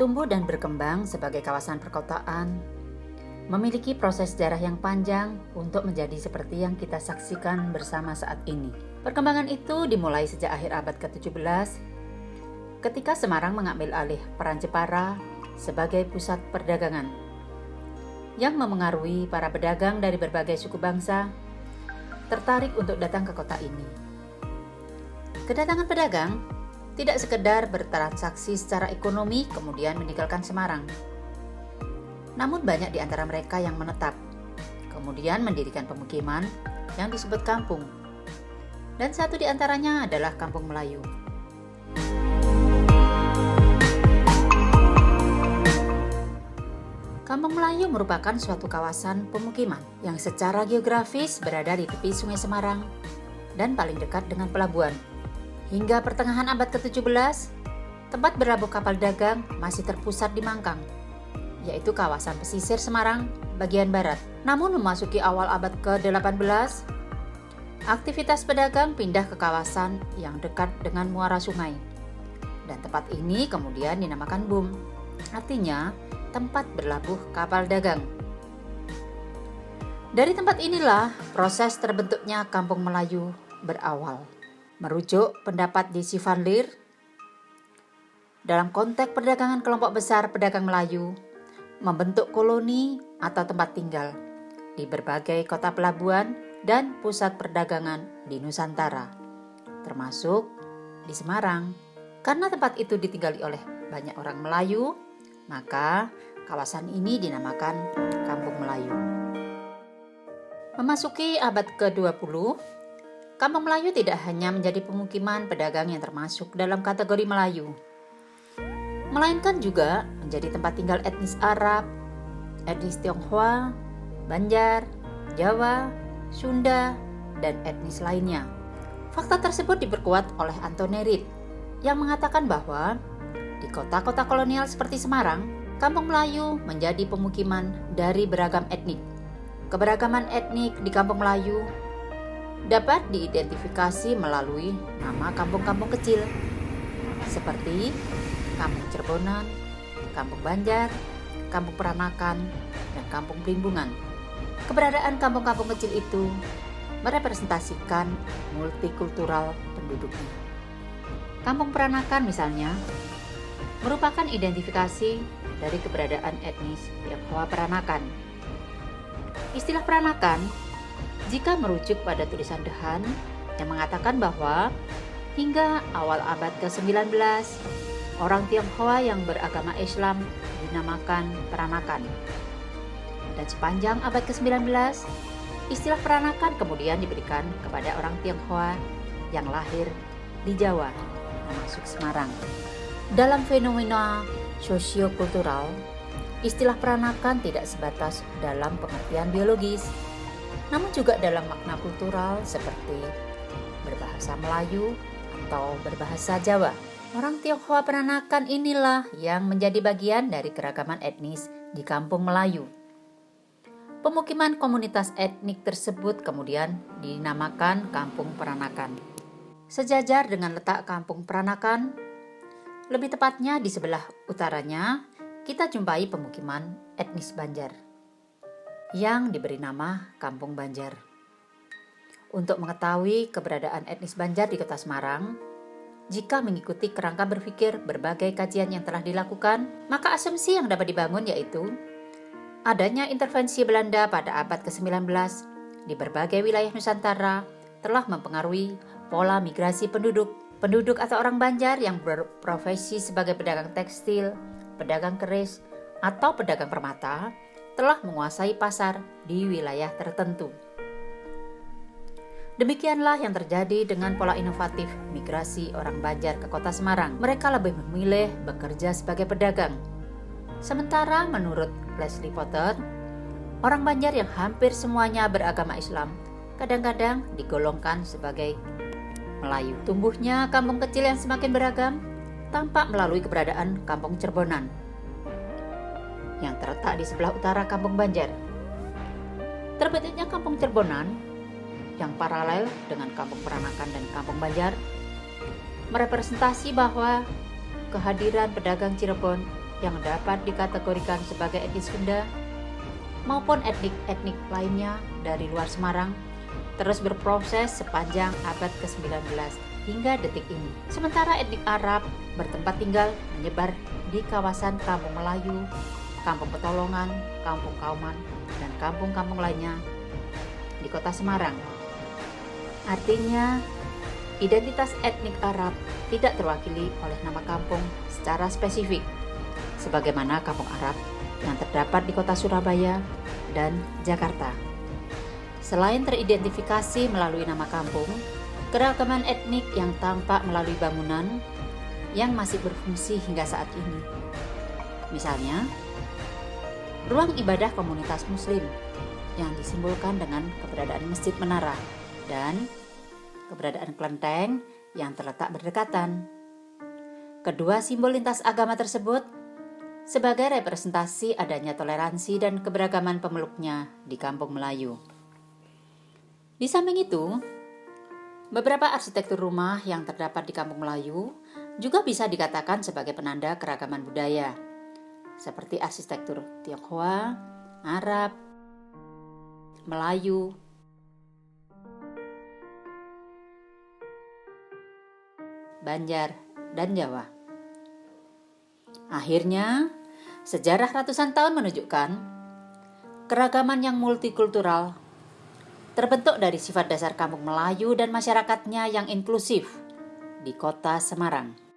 Tumbuh dan berkembang sebagai kawasan perkotaan, memiliki proses sejarah yang panjang untuk menjadi seperti yang kita saksikan bersama saat ini. Perkembangan itu dimulai sejak akhir abad ke-17, ketika Semarang mengambil alih peran Jepara sebagai pusat perdagangan, yang memengaruhi para pedagang dari berbagai suku bangsa tertarik untuk datang ke kota ini. Kedatangan pedagang tidak sekedar bertransaksi secara ekonomi kemudian meninggalkan Semarang. Namun banyak di antara mereka yang menetap, kemudian mendirikan pemukiman yang disebut kampung. Dan satu di antaranya adalah Kampung Melayu. Kampung Melayu merupakan suatu kawasan pemukiman yang secara geografis berada di tepi Sungai Semarang dan paling dekat dengan pelabuhan. Hingga pertengahan abad ke-17, tempat berlabuh kapal dagang masih terpusat di Mangkang, yaitu kawasan pesisir Semarang bagian barat. Namun memasuki awal abad ke-18, aktivitas pedagang pindah ke kawasan yang dekat dengan muara sungai. Dan tempat ini kemudian dinamakan Bum, artinya tempat berlabuh kapal dagang. Dari tempat inilah proses terbentuknya Kampung Melayu berawal. Merujuk pendapat D.C. Van Lier, dalam konteks perdagangan kelompok besar pedagang Melayu membentuk koloni atau tempat tinggal di berbagai kota pelabuhan dan pusat perdagangan di Nusantara, termasuk di Semarang. Karena tempat itu ditinggali oleh banyak orang Melayu, maka kawasan ini dinamakan Kampung Melayu. Memasuki abad ke-20, Kampung Melayu tidak hanya menjadi pemukiman pedagang yang termasuk dalam kategori Melayu, melainkan juga menjadi tempat tinggal etnis Arab, etnis Tionghoa, Banjar, Jawa, Sunda, dan etnis lainnya. Fakta tersebut diperkuat oleh Antoni Reed yang mengatakan bahwa di kota-kota kolonial seperti Semarang, Kampung Melayu menjadi pemukiman dari beragam etnik. Keberagaman etnik di Kampung Melayu dapat diidentifikasi melalui nama kampung-kampung kecil seperti Kampung Cerbonan, Kampung Banjar, Kampung Peranakan, dan Kampung Primbungan. Keberadaan kampung-kampung kecil itu merepresentasikan multikultural penduduknya. Kampung Peranakan misalnya merupakan identifikasi dari keberadaan etnis Tionghoa Peranakan. Istilah Peranakan jika merujuk pada tulisan Dehan yang mengatakan bahwa hingga awal abad ke-19, orang Tionghoa yang beragama Islam dinamakan Peranakan. Dan sepanjang abad ke-19, istilah Peranakan kemudian diberikan kepada orang Tionghoa yang lahir di Jawa, termasuk Semarang. Dalam fenomena sosiokultural, istilah peranakan tidak sebatas dalam pengertian biologis, namun juga dalam makna kultural seperti berbahasa Melayu atau berbahasa Jawa. Orang Tionghoa Peranakan inilah yang menjadi bagian dari keragaman etnis di Kampung Melayu. Pemukiman komunitas etnik tersebut kemudian dinamakan Kampung Peranakan. Sejajar dengan letak Kampung Peranakan, lebih tepatnya di sebelah utaranya, kita jumpai pemukiman etnis Banjar yang diberi nama Kampung Banjar. Untuk mengetahui keberadaan etnis Banjar di kota Semarang, jika mengikuti kerangka berpikir berbagai kajian yang telah dilakukan, maka asumsi yang dapat dibangun yaitu adanya intervensi Belanda pada abad ke-19 di berbagai wilayah Nusantara telah mempengaruhi pola migrasi penduduk. Penduduk atau orang Banjar yang berprofesi sebagai pedagang tekstil, pedagang keris, atau pedagang permata telah menguasai pasar di wilayah tertentu. Demikianlah yang terjadi dengan pola inovatif migrasi orang Banjar ke kota Semarang. Mereka lebih memilih bekerja sebagai pedagang. Sementara menurut Leslie Potter, orang Banjar yang hampir semuanya beragama Islam kadang-kadang digolongkan sebagai Melayu. Tumbuhnya kampung kecil yang semakin beragam tampak melalui keberadaan Kampung Cerbonan yang terletak di sebelah utara Kampung Banjar. Terbentuknya Kampung Cerbonan yang paralel dengan Kampung Peranakan dan Kampung Banjar merepresentasi bahwa kehadiran pedagang Cirebon yang dapat dikategorikan sebagai etnis Sunda maupun etnik-etnik lainnya dari luar Semarang terus berproses sepanjang abad ke-19 hingga detik ini. Sementara etnik Arab bertempat tinggal menyebar di kawasan Kampung Melayu, Kampung Petolongan, Kampung Kauman, dan kampung-kampung lainnya di kota Semarang. Artinya, identitas etnik Arab tidak terwakili oleh nama kampung secara spesifik, sebagaimana kampung Arab yang terdapat di kota Surabaya dan Jakarta. Selain teridentifikasi melalui nama kampung, keragaman etnik yang tampak melalui bangunan yang masih berfungsi hingga saat ini. Misalnya, ruang ibadah komunitas Muslim yang disimbolkan dengan keberadaan Masjid Menara dan keberadaan kelenteng yang terletak berdekatan. Kedua simbol lintas agama tersebut sebagai representasi adanya toleransi dan keberagaman pemeluknya di kampung Melayu. Di samping itu, beberapa arsitektur rumah yang terdapat di kampung Melayu juga bisa dikatakan sebagai penanda keragaman budaya, seperti arsitektur Tionghoa, Arab, Melayu, Banjar, dan Jawa. Akhirnya, sejarah ratusan tahun menunjukkan keragaman yang multikultural terbentuk dari sifat dasar kampung Melayu dan masyarakatnya yang inklusif di kota Semarang.